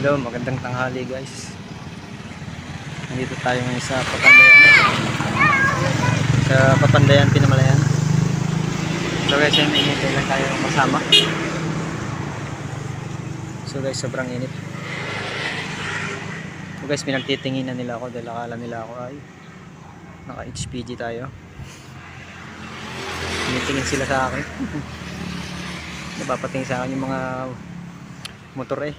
Hello, magandang tanghali guys. Nandito tayo ngayon sa Papandayan, Pinamalayan. So guys, may init lang tayo kasama. So guys, sobrang init. So guys, pinagtitinginan nila ako dahil akala nila ako ay naka HPG tayo. Tinitingin sila sa akin. Napapatingin sa akin yung mga motor eh.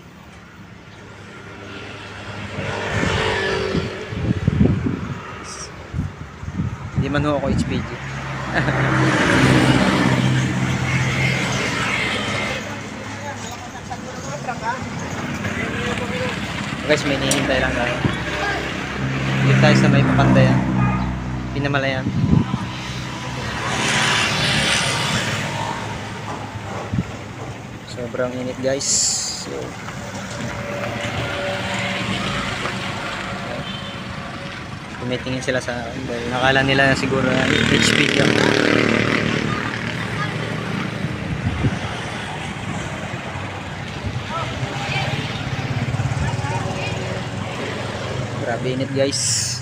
Hindi man ho ako HPG. Guys, may hinihintay lang tayo. Dito tayo sa may Papandayan, Pinamalayan. Sobrang init guys. So, tumitingin sila sa akin dahil nakala nila siguro HPG ako. Grabe init guys.